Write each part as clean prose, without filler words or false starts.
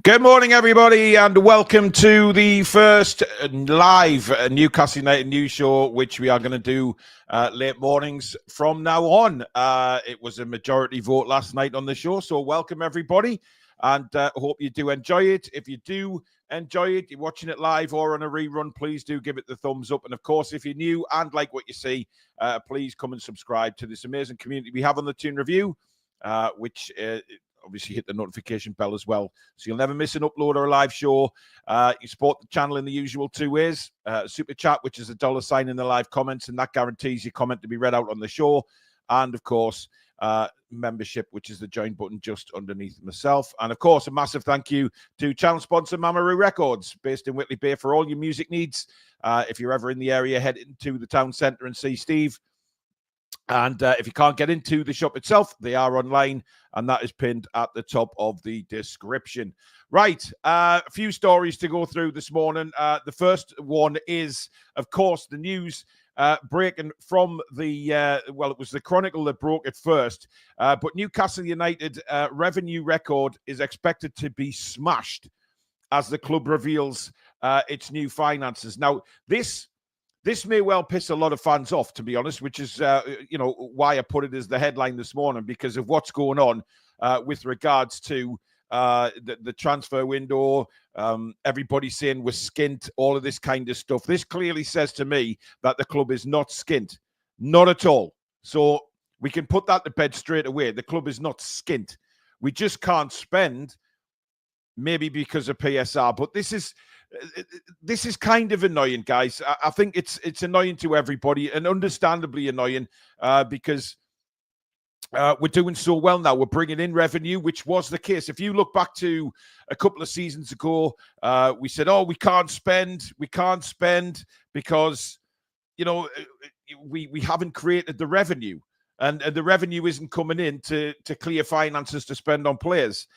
Good morning, everybody, and welcome to the first live Newcastle United news show, which we are going to do late mornings from now on. It was a majority vote last night on the show, so welcome, everybody, and hope you do enjoy it. If you do enjoy it, you're watching it live or on a rerun, please do give it the thumbs up. And, of course, if you're new and like what you see, please come and subscribe to this amazing community we have on the Toon Review, which obviously hit the notification bell as well, so you'll never miss an upload or a live show. You support the channel in the usual two ways: super chat, which is $sign in the live comments, and that guarantees your comment to be read out on the show, and of course membership, which is the join button just underneath myself. And of course, a massive thank you to channel sponsor Mamaroo Records, based in Whitley Bay, for all your music needs. If you're ever in the area, head into the town centre and see Steve. And if you can't get into the shop itself, they are online, and that is pinned at the top of the description. Right, a few stories to go through this morning. The first one is, of course, the news breaking from the, well, it was the Chronicle that broke it first, but Newcastle United revenue record is expected to be smashed as the club reveals its new finances. Now, this may well piss a lot of fans off, to be honest, which is, why I put it as the headline this morning, because of what's going on with regards to the transfer window. Everybody saying we're skint, all of this kind of stuff. This clearly says to me that the club is not skint, not at all. So we can put that to bed straight away. The club is not skint. We just can't spend, maybe because of PSR, but this is kind of annoying, guys. I think it's annoying to everybody, and understandably annoying, because we're doing so well now. We're bringing in revenue, which was the case. If you look back to a couple of seasons ago, we said, oh, we can't spend because, we haven't created the revenue, and the revenue isn't coming in to clear finances to spend on players.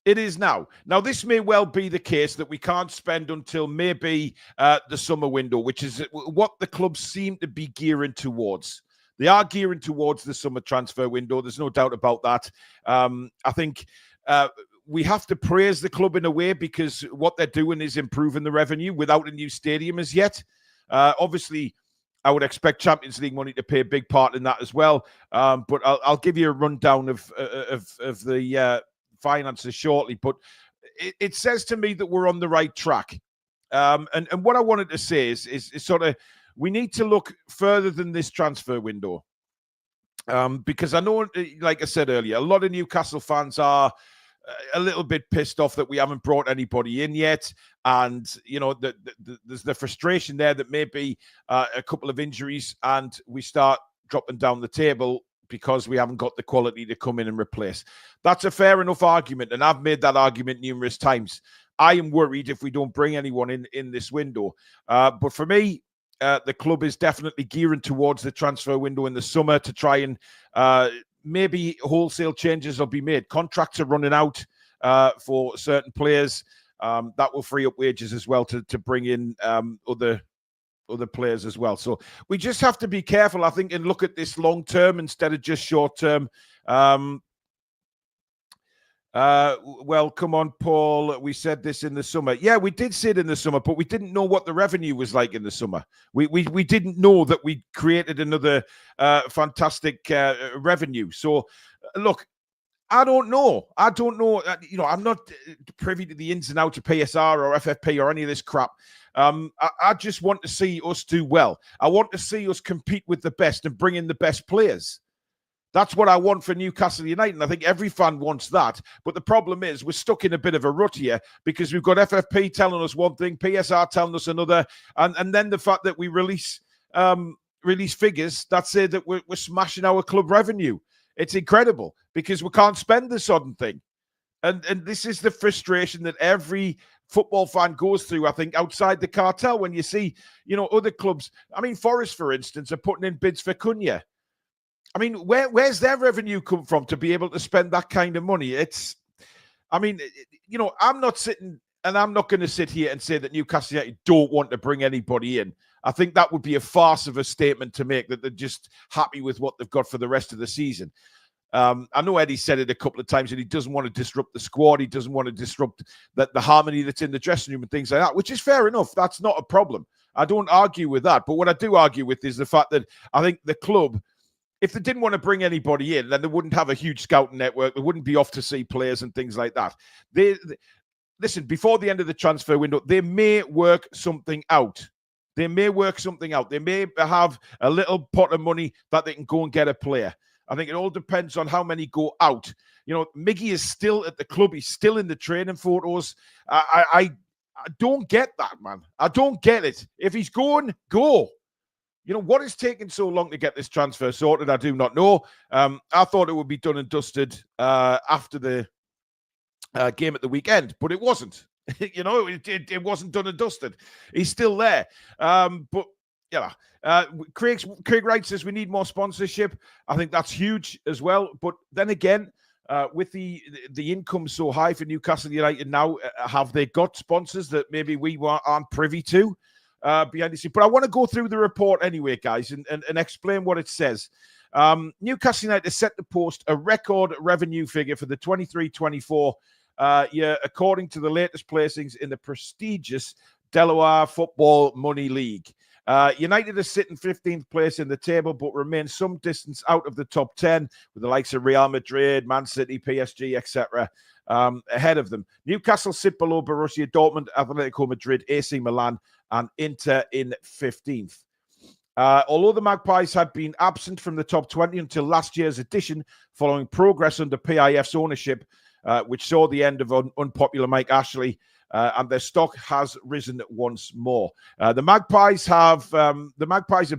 It is now. Now, this may well be the case that we can't spend until maybe the summer window, which is what the clubs seem to be gearing towards. They are gearing towards the summer transfer window. There's no doubt about that. I think we have to praise the club in a way, because what they're doing is improving the revenue without a new stadium as yet. Obviously, I would expect Champions League money to play a big part in that as well. But I'll give you a rundown of the finances shortly, but it says to me that we're on the right track. And what I wanted to say is sort of, we need to look further than this transfer window. Because I know, like I said earlier, a lot of Newcastle fans are a little bit pissed off that we haven't brought anybody in yet. And, there's the frustration there that maybe a couple of injuries and we start dropping down the table because we haven't got the quality to come in and replace. That's a fair enough argument, and I've made that argument numerous times. I am worried if we don't bring anyone in this window. But for me, the club is definitely gearing towards the transfer window in the summer to try and maybe wholesale changes will be made. Contracts are running out for certain players. That will free up wages as well to bring in other players as well. So we just have to be careful, I think, and look at this long term instead of just short term. Well, come on, Paul. We said this in the summer. Yeah, we did say it in the summer, but we didn't know what the revenue was like in the summer. We didn't know that we created another fantastic revenue. So, look, I don't know. I'm not privy to the ins and outs of PSR or FFP or any of this crap. I just want to see us do well. I want to see us compete with the best and bring in the best players. That's what I want for Newcastle United, and I think every fan wants that. But the problem is we're stuck in a bit of a rut here, because we've got FFP telling us one thing, PSR telling us another, and then the fact that we release figures that say that we're smashing our club revenue. It's incredible, because we can't spend the sodden thing. And this is the frustration that every football fan goes through, I think, outside the cartel, when you see, other clubs. I mean, Forest, for instance, are putting in bids for Cunha. I mean, where's their revenue come from to be able to spend that kind of money? I'm not sitting, and I'm not going to sit here and say that Newcastle United don't want to bring anybody in. I think that would be a farce of a statement to make, that they're just happy with what they've got for the rest of the season. I know Eddie said it a couple of times, and he doesn't want to disrupt the squad. He doesn't want to disrupt the harmony that's in the dressing room and things like that, which is fair enough. That's not a problem. I don't argue with that. But what I do argue with is the fact that I think the club, if they didn't want to bring anybody in, then they wouldn't have a huge scouting network. They wouldn't be off to see players and things like that. Listen, before the end of the transfer window, they may work something out. They may work something out. They may have a little pot of money that they can go and get a player. I think it all depends on how many go out. You know, Miggy is still at the club. He's still in the training photos. I don't get that, man. I don't get it. If he's going, go. You know, what is taking so long to get this transfer sorted? I do not know. I thought it would be done and dusted after the game at the weekend, but it wasn't. You know, it wasn't done and dusted. He's still there. But, yeah. Craig Wright says we need more sponsorship. I think that's huge as well. But then again, with the income so high for Newcastle United now, have they got sponsors that maybe we aren't privy to behind the scenes? But I want to go through the report anyway, guys, and explain what it says. Newcastle United is set to post a record revenue figure for the 23-24 year, according to the latest placings in the prestigious Deloitte Football Money League. United is sitting 15th place in the table, but remain some distance out of the top 10, with the likes of Real Madrid, Man City, PSG, etc. Ahead of them. Newcastle sit below Borussia Dortmund, Atletico Madrid, AC Milan, and Inter in 15th. Although the Magpies had been absent from the top 20 until last year's edition, following progress under PIF's ownership, which saw the end of unpopular Mike Ashley, and their stock has risen once more. The Magpies have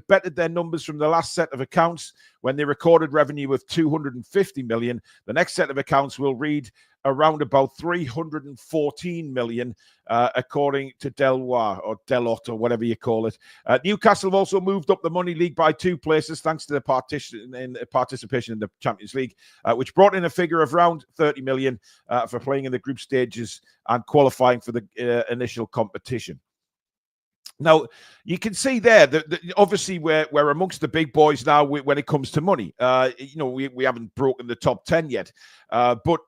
bettered their numbers from the last set of accounts when they recorded revenue of 250 million. The next set of accounts will read around about 314 million, according to Deloitte or whatever you call it. Newcastle have also moved up the Money League by 2 places thanks to their participation in the Champions League, which brought in a figure of around 30 million for playing in the group stages and qualifying for the initial competition. Now, you can see there that obviously we're amongst the big boys now when it comes to money. You know, we haven't broken the top 10 yet, but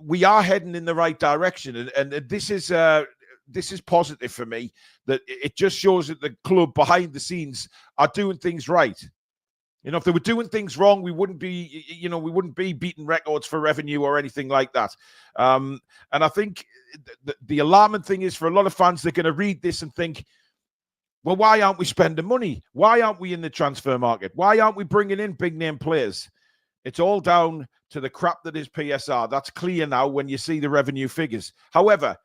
we are heading in the right direction, and this is positive for me. That it just shows that the club behind the scenes are doing things right. You know, if they were doing things wrong, we wouldn't be beating records for revenue or anything like that. And I think the alarming thing is, for a lot of fans, they're going to read this and think, well, why aren't we spending money? Why aren't we in the transfer market? Why aren't we bringing in big name players? It's all down to the crap that is PSR. That's clear now when you see the revenue figures. However,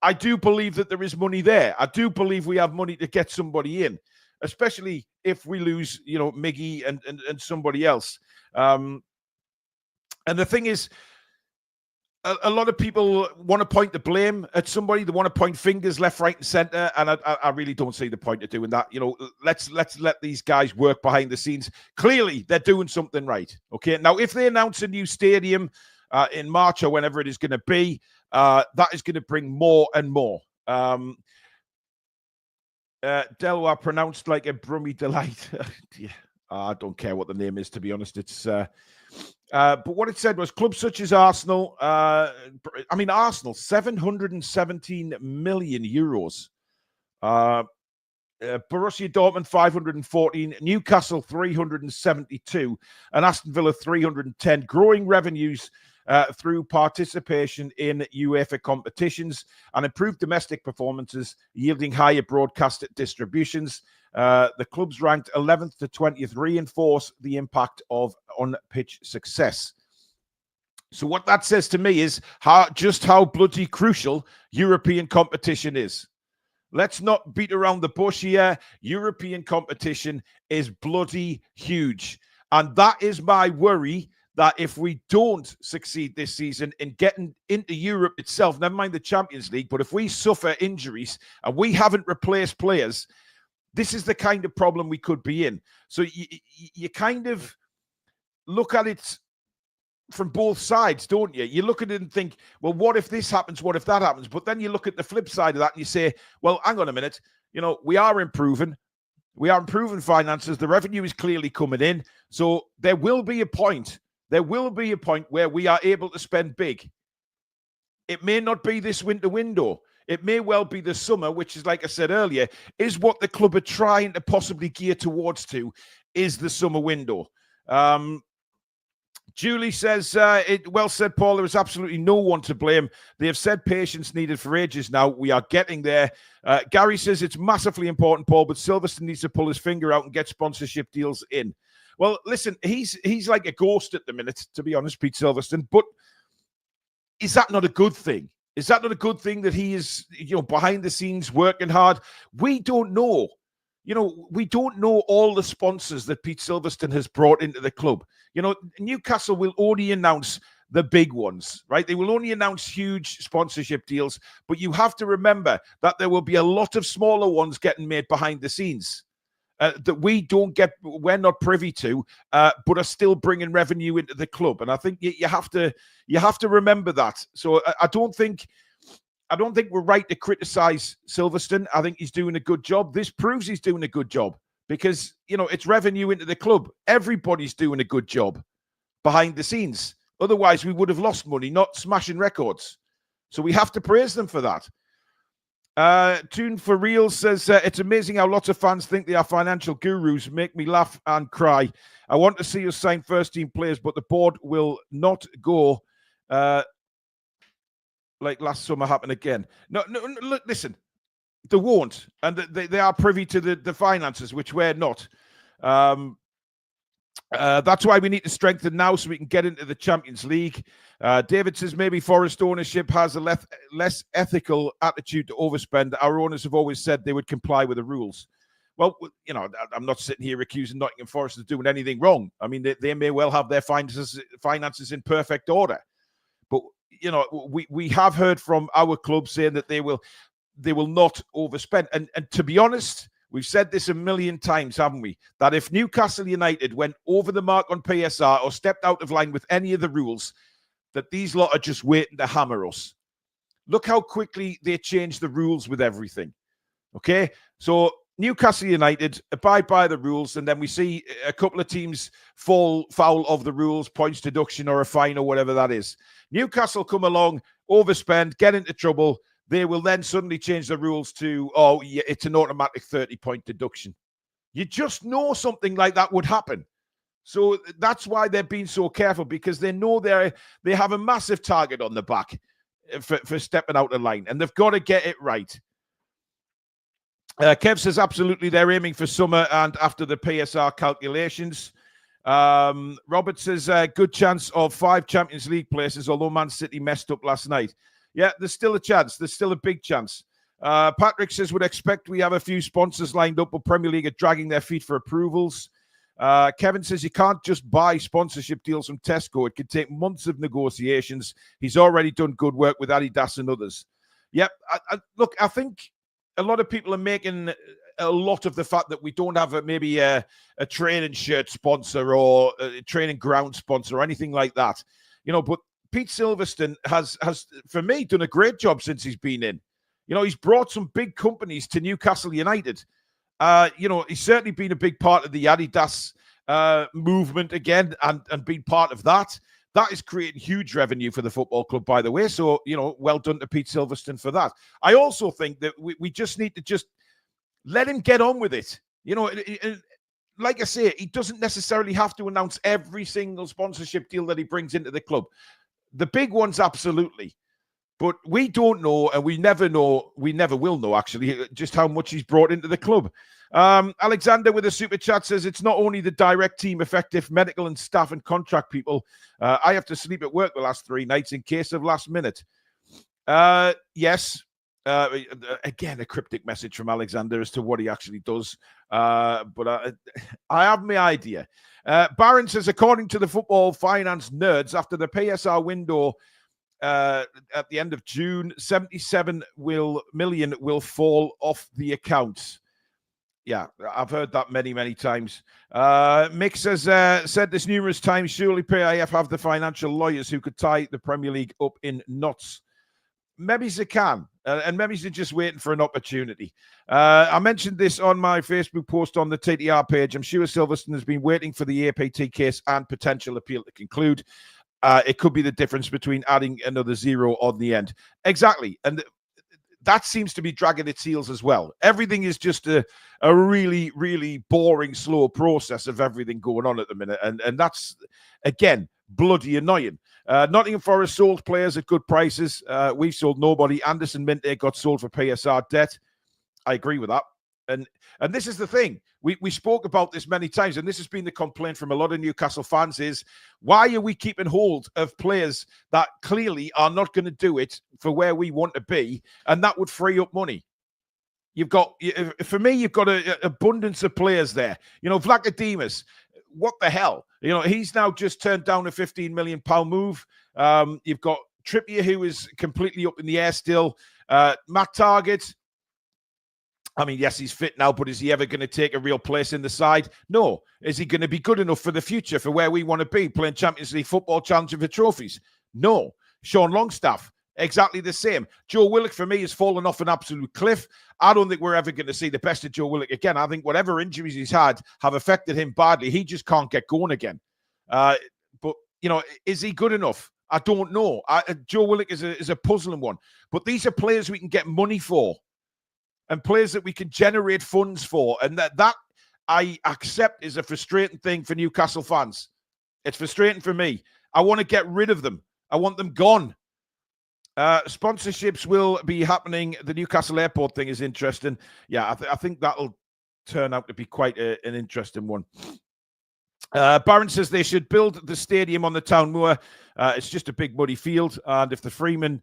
I do believe that there is money there. I do believe we have money to get somebody in, especially if we lose, you know, Miggy and somebody else. And the thing is, a lot of people want to point the blame at somebody. They want to point fingers left, right, and center. And I really don't see the point of doing that. You know, let's let these guys work behind the scenes. Clearly, they're doing something right. Okay. Now, if they announce a new stadium in March or whenever it is going to be, that is going to bring more and more. Deloitte pronounced like a Brummy delight. Yeah, I don't care what the name is, to be honest. It's but what it said was clubs such as Arsenal, Arsenal, 717 million euros. Borussia Dortmund, 514, Newcastle, 372, and Aston Villa, 310, growing revenues through participation in UEFA competitions and improved domestic performances, yielding higher broadcast distributions. The clubs ranked 11th to 20th reinforce the impact of on-pitch success. So what that says to me is just how bloody crucial European competition is. Let's not beat around the bush here. European competition is bloody huge. And that is my worry, that if we don't succeed this season in getting into Europe itself, never mind the Champions League, but if we suffer injuries and we haven't replaced players, this is the kind of problem we could be in. So you kind of look at it from both sides, don't you? You look at it and think, well, what if this happens? What if that happens? But then you look at the flip side of that and you say, well, hang on a minute. You know, we are improving. We are improving finances. The revenue is clearly coming in. So there will be a point There will be a point where we are able to spend big. It may not be this winter window. It may well be the summer, which is, like I said earlier, is what the club are trying to possibly gear towards to, is the summer window. Julie says, well said, Paul. There is absolutely no one to blame. They have said patience needed for ages now. We are getting there. Gary says it's massively important, Paul, but Silverstone needs to pull his finger out and get sponsorship deals in. Well, listen, he's like a ghost at the minute, to be honest, Pete Silverstone. But is that not a good thing? Is that not a good thing that he is, behind the scenes working hard? We don't know. We don't know all the sponsors that Pete Silverstone has brought into the club. Newcastle will only announce the big ones, right? They will only announce huge sponsorship deals, but you have to remember that there will be a lot of smaller ones getting made behind the scenes that we're not privy to, but are still bringing revenue into the club. And I think you have to remember that. So I don't think we're right to criticize Silverstone. I think he's doing a good job. This proves he's doing a good job because, it's revenue into the club. Everybody's doing a good job behind the scenes. Otherwise, we would have lost money, not smashing records. So we have to praise them for that. Toon for real says, it's amazing how lots of fans think they are financial gurus. Make me laugh and cry. I want to see us sign first-team players, but the board will not go like last summer happened again. No, look, listen, they won't. And they are privy to the finances, which we're not. That's why we need to strengthen now so we can get into the Champions League. David says maybe Forest ownership has a less ethical attitude to overspend. Our owners have always said they would comply with the rules. Well, I'm not sitting here accusing Nottingham Forest of doing anything wrong. I mean, they may well have their finances in perfect order. But, we have heard from our club saying that they will not overspend. And to be honest, we've said this a million times, haven't we? That if Newcastle United went over the mark on PSR or stepped out of line with any of the rules, that these lot are just waiting to hammer us. Look how quickly they change the rules with everything. Okay? So Newcastle United abide by the rules, and then we see a couple of teams fall foul of the rules, points deduction or a fine or whatever that is. Newcastle come along, overspend, get into trouble. They will then suddenly change the rules to, it's an automatic 30-point deduction. You just know something like that would happen. So that's why they're being so careful, because they know they have a massive target on the back for stepping out of line, and they've got to get it right. Kev says, absolutely, they're aiming for summer and after the PSR calculations. Robert says, good chance of 5 Champions League places, although Man City messed up last night. Yeah, there's still a chance. There's still a big chance. Patrick says, would expect we have a few sponsors lined up, but Premier League are dragging their feet for approvals. Kevin says, you can't just buy sponsorship deals from Tesco. It could take months of negotiations. He's already done good work with Adidas and others. Yep. Look, I think a lot of people are making a lot of the fact that we don't have maybe a training shirt sponsor or a training ground sponsor or anything like that. But Pete Silverstone has, for me, done a great job since he's been in. He's brought some big companies to Newcastle United. He's certainly been a big part of the Adidas movement again and been part of that. That is creating huge revenue for the football club, by the way. So, well done to Pete Silverstone for that. I also think that we just need to just let him get on with it. Like I say, he doesn't necessarily have to announce every single sponsorship deal that he brings into the club. The big ones, absolutely. But we don't know, and we never will know, actually, just how much he's brought into the club. Alexander with a super chat says, it's not only the direct team, effective medical and staff and contract people. I have to sleep at work the last 3 nights in case of last minute. Yes. Again, a cryptic message from Alexander as to what he actually does. But I have my idea. Barron says, according to the football finance nerds, after the PSR window at the end of June, 77 million will fall off the accounts. Yeah, I've heard that many, many times. Mick says, said this numerous times, surely PIF have the financial lawyers who could tie the Premier League up in knots. Maybe they can. And maybe they're just waiting for an opportunity. I mentioned this on my Facebook post on the TTR page. I'm sure Silverstone has been waiting for the APT case and potential appeal to conclude. It could be the difference between adding another zero on the end. Exactly. And that seems to be dragging its heels as well. Everything is just a really, really boring, slow process of everything going on at the minute. And that's, again, bloody annoying. Nottingham Forest sold players at good prices. We've sold nobody. Anderson Minte got sold for PSR debt. I agree with that. And this is the thing. We spoke about this many times, and this has been the complaint from a lot of Newcastle fans is, why are we keeping hold of players that clearly are not going to do it for where we want to be, and that would free up money? For me, you've got an abundance of players there. Vlachodimos, what the hell? He's now just turned down a £15 million move. You've got Trippier, who is completely up in the air still. Matt Targett, I mean, yes, he's fit now, but is he ever going to take a real place in the side? No. Is he going to be good enough for the future, for where we want to be, playing Champions League football, challenging for trophies? No. Sean Longstaff, exactly the same. Joe Willock, for me, has fallen off an absolute cliff. I don't think we're ever going to see the best of Joe Willock again. I think whatever injuries he's had have affected him badly. He just can't get going again. But, is he good enough? I don't know. Joe Willock is a puzzling one. But these are players we can get money for, and players that we can generate funds for. And that I accept is a frustrating thing for Newcastle fans. It's frustrating for me. I want to get rid of them. I want them gone. Sponsorships will be happening. The Newcastle airport thing is interesting. Yeah, I think that'll turn out to be quite an interesting one. Barron says they should build the stadium on the town moor. It's just a big muddy field, and if the Freemen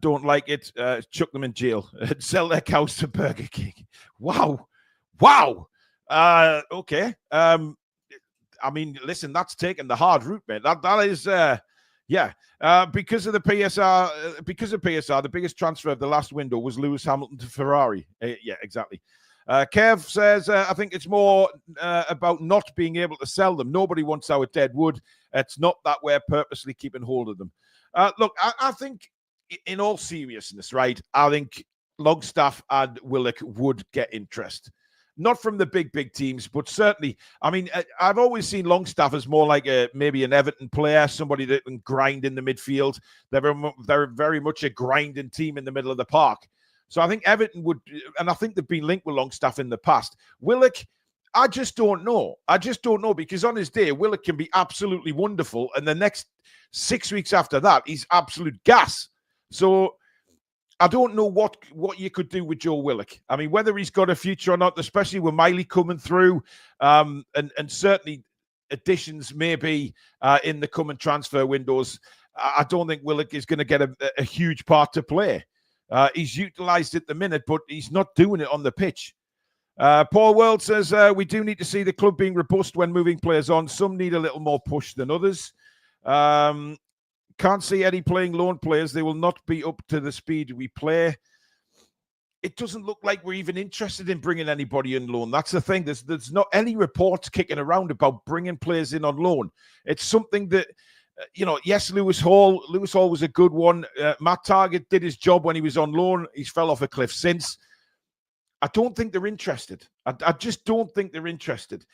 don't like it, chuck them in jail and sell their cows to Burger King. Wow. Okay. I mean, listen, that's taking the hard route, mate. That is, because of the PSR, the biggest transfer of the last window was Lewis Hamilton to Ferrari. Yeah, exactly. Kev says, I think it's more about not being able to sell them. Nobody wants our dead wood. It's not that we're purposely keeping hold of them. Look, I think in all seriousness, right, I think Longstaff and Willock would get interest. Not from the big teams, but certainly, I mean, I've always seen Longstaff as more like maybe an Everton player, somebody that can grind in the midfield. They're very much a grinding team in the middle of the park. So I think Everton would, and I think they've been linked with Longstaff in the past. Willock, I just don't know. Because on his day, Willock can be absolutely wonderful, and the next 6 weeks after that, he's absolute gas. So I don't know what you could do with Joe Willock. I mean, whether he's got a future or not, especially with Miley coming through, and certainly additions maybe in the coming transfer windows. I don't think Willock is going to get a huge part to play. He's utilised at the minute, but he's not doing it on the pitch. Paul World says, we do need to see the club being robust when moving players on. Some need a little more push than others. Can't see any playing loan players. They will not be up to the speed we play. It doesn't look like we're even interested in bringing anybody in loan. That's the thing. There's not any reports kicking around about bringing players in on loan. It's something that, yes, Lewis Hall was a good one. Matt Targett did his job when he was on loan. He's fell off a cliff since. I don't think they're interested. I just don't think they're interested.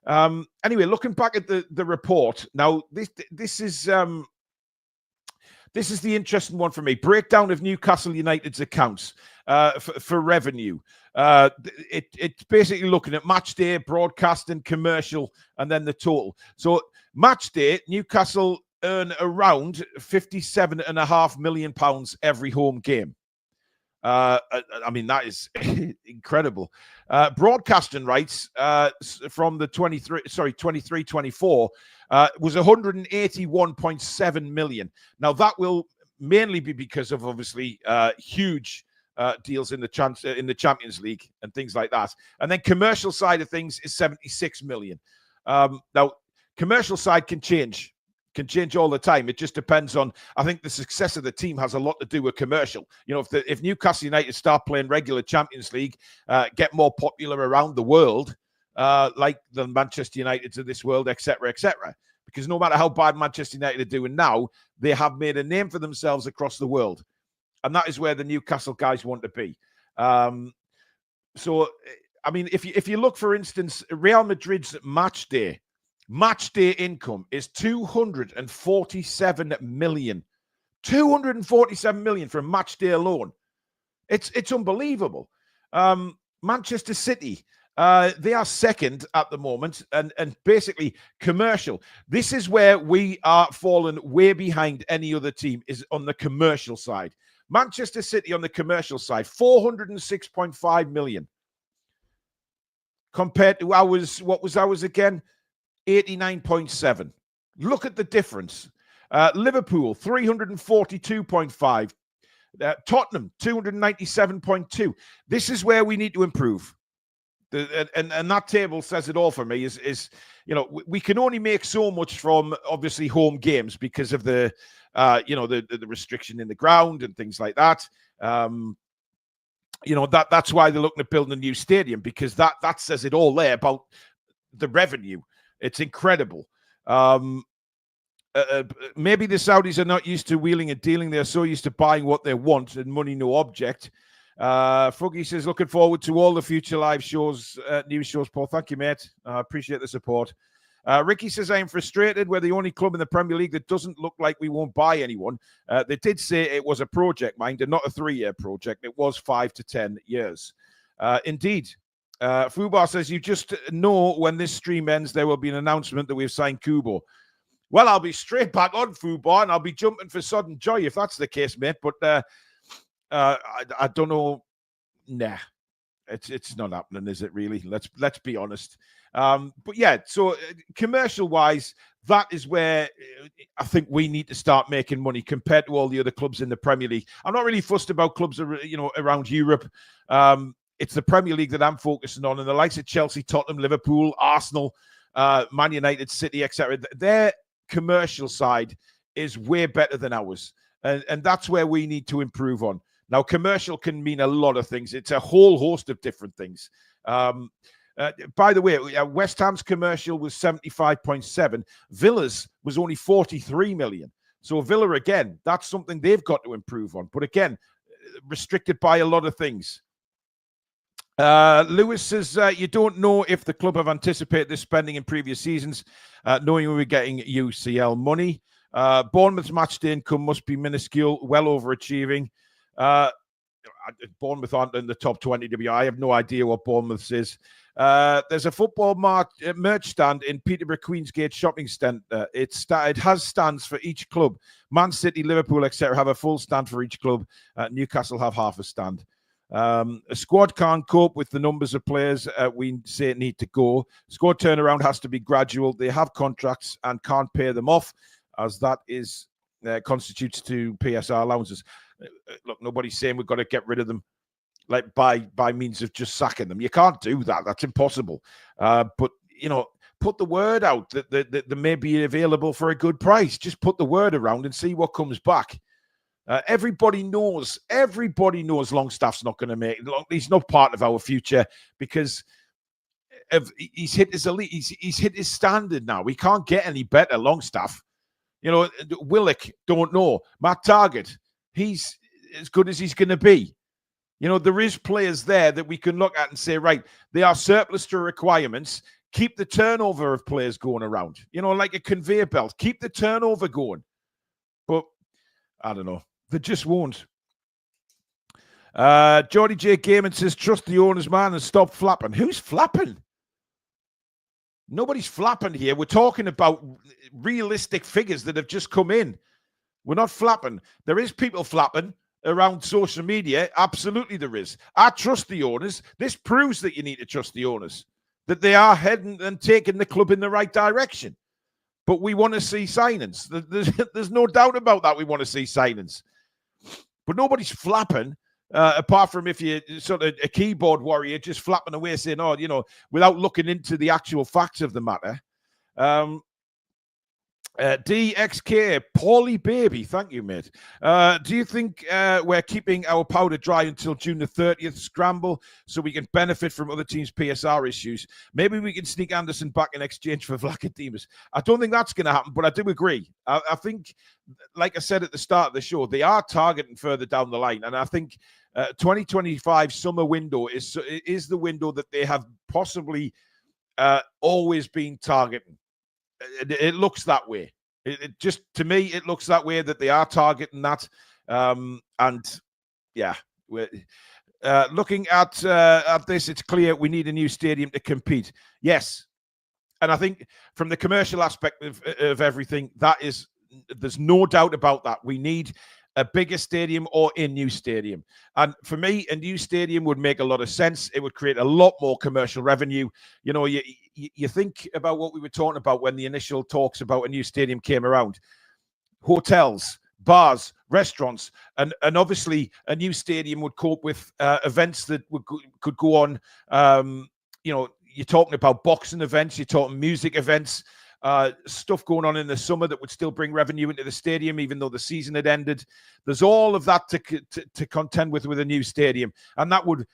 Anyway, looking back at the report, now this is the interesting one for me. Breakdown of Newcastle United's accounts for revenue. It's basically looking at match day, broadcasting, commercial, and then the total. So match day, Newcastle earn around £57.5 million every home game. I mean, that is incredible. Broadcasting rights from the 23-24 was 181.7 million. Now, that will mainly be because of obviously huge deals in the Champions League and things like that. And then commercial side of things is 76 million. Now, commercial side can change all the time. It just depends on, I think the success of the team has a lot to do with commercial. If Newcastle United start playing regular Champions League, get more popular around the world, like the Manchester Uniteds of this world, etc., because no matter how bad Manchester United are doing now, they have made a name for themselves across the world. and that is where the Newcastle guys want to be. So, I mean, if you look, for instance, Real Madrid's match day income is 247 million. 247 million for a match day alone. It's unbelievable. Manchester City, they are second at the moment, and basically commercial. This is where we are fallen way behind any other team, is on the commercial side. Manchester City on the commercial side, 406.5 million. Compared to ours, what was ours again? 89.7. Look at the difference. Liverpool, 342.5. Tottenham, 297.2. This is where we need to improve. And that table says it all for me. Is we can only make so much from obviously home games because of the the restriction in the ground and things like that. That's why they're looking at building a new stadium, because that says it all there about the revenue. It's incredible. Maybe the Saudis are not used to wheeling and dealing. They're so used to buying what they want and money no object. Fruggy says, looking forward to all the future live shows, news shows, Paul. Thank you, mate. I appreciate the support. Ricky says, I am frustrated. We're the only club in the Premier League that doesn't look like we won't buy anyone. They did say it was a project, mind, and not a 3-year project. It was 5 to 10 years. Indeed. Fubar says, you just know when this stream ends, there will be an announcement that we've signed Kubo. Well, I'll be straight back on Fubar, and I'll be jumping for sudden joy if that's the case, mate. But I don't know. Nah, it's not happening, is it? Really? Let's be honest. But yeah, so commercial wise, that is where I think we need to start making money compared to all the other clubs in the Premier League. I'm not really fussed about clubs, around Europe. It's the Premier League that I'm focusing on, and the likes of Chelsea, Tottenham, Liverpool, Arsenal, Man United, City, etc. Their commercial side is way better than ours, and that's where we need to improve on. Now, commercial can mean a lot of things. It's a whole host of different things. By the way, West Ham's commercial was 75.7. Villa's was only 43 million. So Villa, again, that's something they've got to improve on. But again, restricted by a lot of things. Lewis says, you don't know if the club have anticipated this spending in previous seasons, knowing we were getting UCL money. Bournemouth's match day income must be minuscule, well overachieving. Bournemouth aren't in the top 20 to be. I have no idea what Bournemouth is. There's a football merch stand in Peterborough Queensgate Shopping Centre. It has stands for each club. Man City, Liverpool, etc. have a full stand for each club. Newcastle have half a stand. A squad can't cope with the numbers of players we say need to go. Squad turnaround has to be gradual. They have contracts and can't pay them off, as that is constitutes to PSR allowances. Look, nobody's saying we've got to get rid of them like by means of just sacking them. You can't do that. That's impossible. But, put the word out that they may be available for a good price. Just put the word around and see what comes back. Everybody knows Longstaff's not going to make it. He's not part of our future because he's hit his elite. He's hit his standard now. We can't get any better, Longstaff. Willock, don't know. Matt Target, he's as good as he's going to be. There is players there that we can look at and say, right, they are surplus to requirements. Keep the turnover of players going around. Like a conveyor belt. Keep the turnover going. But I don't know. They just won't. Geordie J. Gaiman says, trust the owners, man, and stop flapping. Who's flapping? Nobody's flapping here. We're talking about realistic figures that have just come in. We're not flapping. There is people flapping around social media. Absolutely there is. I trust the owners. This proves that you need to trust the owners, that they are heading and taking the club in the right direction. But we want to see signings. There's no doubt about that. We want to see signings. But nobody's flapping, apart from if you're sort of a keyboard warrior just flapping away saying, without looking into the actual facts of the matter. DXK, Paulie Baby, thank you, mate. Do you think we're keeping our powder dry until June the 30th scramble so we can benefit from other teams' PSR issues? Maybe we can sneak Anderson back in exchange for Vlachodimos. I don't think that's going to happen, but I do agree. I think, like I said at the start of the show, they are targeting further down the line, and I think 2025 summer window is the window that they have possibly always been targeting. It looks that way. It just, to me, it looks that way, that they are targeting that. And yeah, we're looking at this, it's clear we need a new stadium to compete. Yes, and I think from the commercial aspect of everything, there's no doubt about that. We need a bigger stadium or a new stadium. And for me, a new stadium would make a lot of sense. It would create a lot more commercial revenue. You know, you think about what we were talking about when the initial talks about a new stadium came around. Hotels, bars, restaurants, and obviously a new stadium would cope with events that could go on. You know, you're talking about boxing events, you're talking music events, stuff going on in the summer that would still bring revenue into the stadium, even though the season had ended. There's all of that to contend with a new stadium, and that would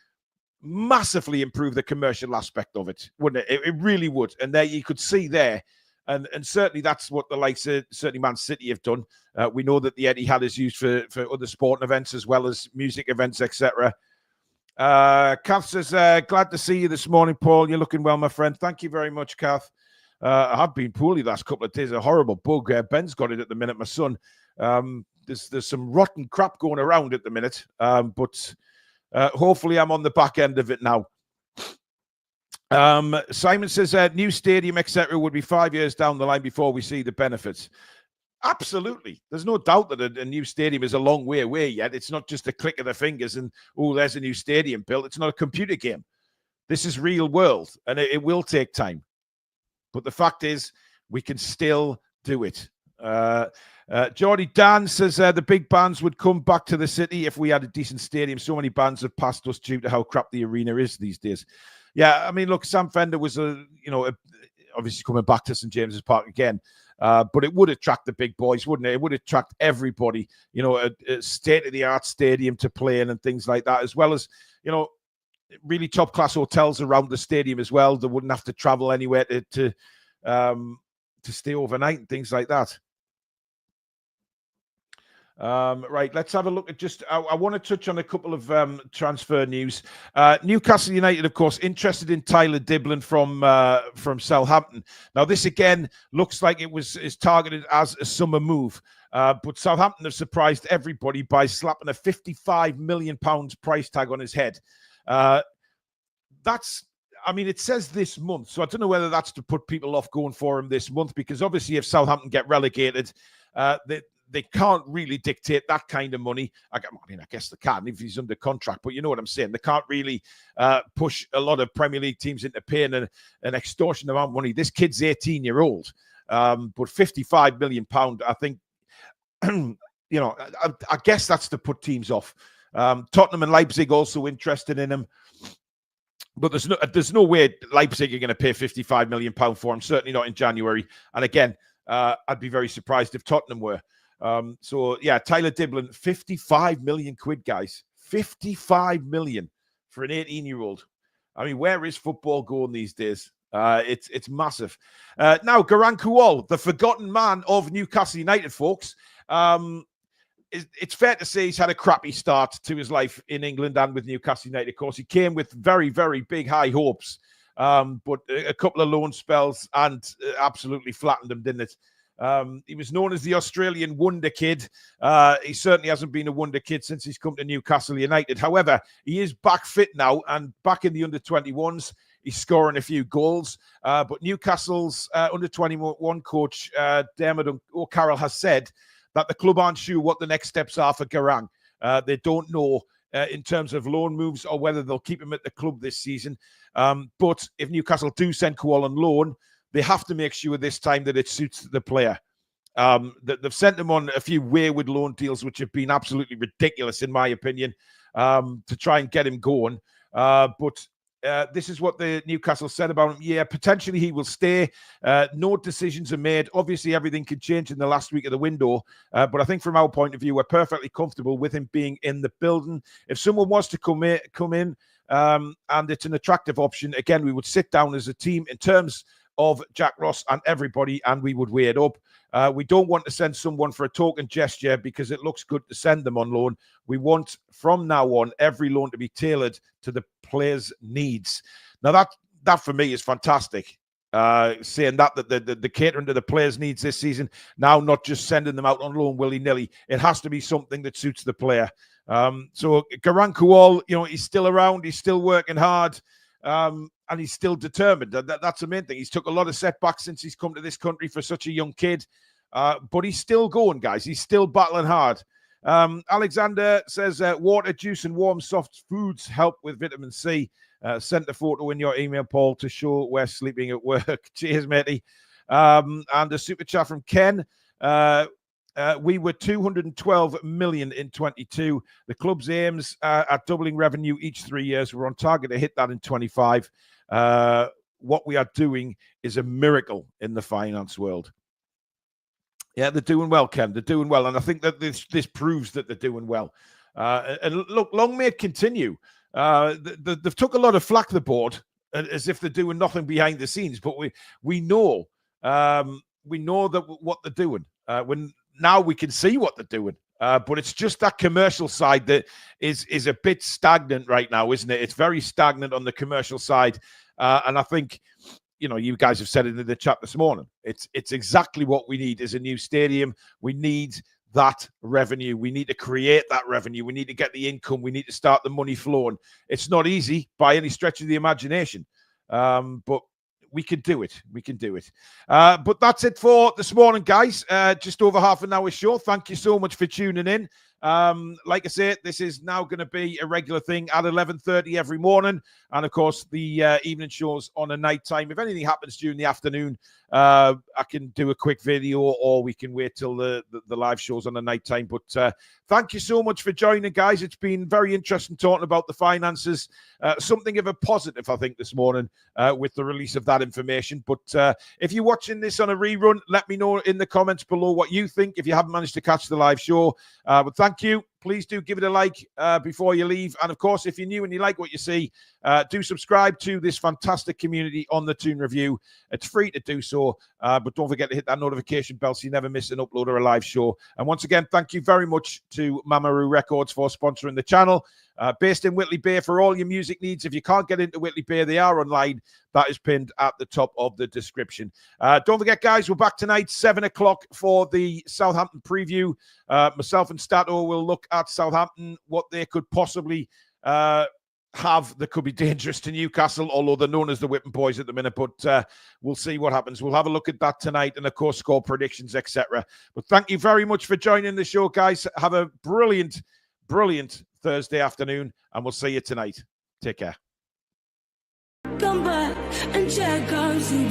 massively improve the commercial aspect of it, wouldn't it? It really would. And there you could see there, and certainly that's what the likes of certainly Man City have done. We know that the Etihad is used for other sporting events as well as music events, etc. Kath says, glad to see you this morning, Paul. You're looking well, my friend. Thank you very much, Kath. I have been poorly the last couple of days. A horrible bug. Ben's got it at the minute, my son. There's some rotten crap going around at the minute, but hopefully I'm on the back end of it now. Simon says, new stadium, etc., would be 5 years down the line before we see the benefits. Absolutely. There's no doubt that a new stadium is a long way away yet. It's not just a click of the fingers and, oh, there's a new stadium built. It's not a computer game. This is real world, and it will take time. But the fact is, we can still do it. Geordie Dan says the big bands would come back to the city if we had a decent stadium. So many bands have passed us due to how crap the arena is these days. Yeah, I mean, look, Sam Fender was obviously coming back to St James's Park again, but it would attract the big boys, wouldn't it? It would attract everybody. You know, a state-of-the-art stadium to play in and things like that, as well as, you know, really top-class hotels around the stadium as well. They wouldn't have to travel anywhere to stay overnight and things like that. Right, let's have a look at I want to touch on a couple of transfer news. Newcastle United, of course, interested in Tyler Diblin from Southampton. Now, this again looks like is targeted as a summer move, but Southampton have surprised everybody by slapping a £55 million price tag on his head. I mean, it says this month, so I don't know whether that's to put people off going for him this month, because obviously if Southampton get relegated, they can't really dictate that kind of money. I mean, I guess they can if he's under contract, but you know what I'm saying. They can't really push a lot of Premier League teams into paying an extortionate amount of money. This kid's 18-year-old, but £55 million, I think, you know, I guess that's to put teams off. Tottenham and Leipzig also interested in him. But there's no way Leipzig are going to pay £55 million for him, certainly not in January. And again, I'd be very surprised if Tottenham were. So, yeah, Tyler Diblin, 55 million quid, guys. 55 million for an 18-year-old. I mean, where is football going these days? It's massive. Now, Garang Kuol, the forgotten man of Newcastle United, folks. It's fair to say he's had a crappy start to his life in England and with Newcastle United. Of course, he came with very, very big high hopes, but a couple of loan spells and absolutely flattened him, didn't it? He was known as the Australian wonder kid. He certainly hasn't been a wonder kid since he's come to Newcastle United. However, he is back fit now and back in the under-21s. He's scoring a few goals. But Newcastle's under-21 coach, Dermot O'Carroll, has said that the club aren't sure what the next steps are for Garang. They don't know in terms of loan moves or whether they'll keep him at the club this season. But if Newcastle do send Kuol on loan, they have to make sure this time that it suits the player. That they've sent him on a few wayward loan deals, which have been absolutely ridiculous, in my opinion, to try and get him going. But this is what the Newcastle said about him. Yeah, potentially he will stay. No decisions are made. Obviously, everything can change in the last week of the window. But I think from our point of view, we're perfectly comfortable with him being in the building. If someone wants to come in, and it's an attractive option, again, we would sit down as a team in terms of Jack Ross and everybody, and we would weigh it up. We don't want to send someone for a token gesture because it looks good to send them on loan. We want, from now on, every loan to be tailored to the player's needs. Now, that for me is fantastic. Saying that the catering to the players' needs this season, now not just sending them out on loan willy-nilly. It has to be something that suits the player. So Garang Kual, he's still around. He's still working hard. And he's still determined. That's the main thing. He's took a lot of setbacks since he's come to this country for such a young kid. But he's still going, guys. He's still battling hard. Alexander says, water, juice, and warm soft foods help with vitamin C. Sent a photo in your email, Paul, to show we're sleeping at work. Cheers, matey. And a super chat from Ken. We were 212 million in 22. The club's aims at doubling revenue each 3 years. We're on target to hit that in 25. What we are doing is a miracle in the finance world. Yeah, they're doing well, Ken. They're doing well. And I think that this proves that they're doing well. And look, long may it continue. They've took a lot of flack, the board, as if they're doing nothing behind the scenes. But we know that what they're doing. Now we can see what they're doing. But it's just that commercial side that is a bit stagnant right now, isn't it? It's very stagnant on the commercial side. And I think, you guys have said it in the chat this morning. It's exactly what we need is a new stadium. We need that revenue. We need to create that revenue. We need to get the income. We need to start the money flowing. It's not easy by any stretch of the imagination. But we can do it. We can do it. But that's it for this morning, guys. Just over half an hour show. Thank you so much for tuning in. Like I said, this is now going to be a regular thing at 11:30 every morning. And of course, the evening shows on a night time. If anything happens during the afternoon, I can do a quick video, or we can wait till the live shows on the night time. But thank you so much for joining, guys. It's been very interesting talking about the finances. Something of a positive, I think, this morning with the release of that information. But if you're watching this on a rerun, let me know in the comments below what you think if you haven't managed to catch the live show. But thank you. Please do give it a like before you leave. And of course, if you're new and you like what you see, do subscribe to this fantastic community on the Toon Review. It's free to do so. But don't forget to hit that notification bell so you never miss an upload or a live show. And once again, thank you very much to Mamaroo Records for sponsoring the channel. Based in Whitley Bay for all your music needs. If you can't get into Whitley Bay, they are online. That is pinned at the top of the description. Don't forget, guys, we're back tonight, 7 o'clock for the Southampton preview. Myself and Stato will look at Southampton, what they could possibly have that could be dangerous to Newcastle, although they're known as the Whipping Boys at the minute. But we'll see what happens. We'll have a look at that tonight and, of course, score predictions, etc. But thank you very much for joining the show, guys. Have a brilliant Thursday afternoon, and we'll see you tonight. Take care. Come back and check out the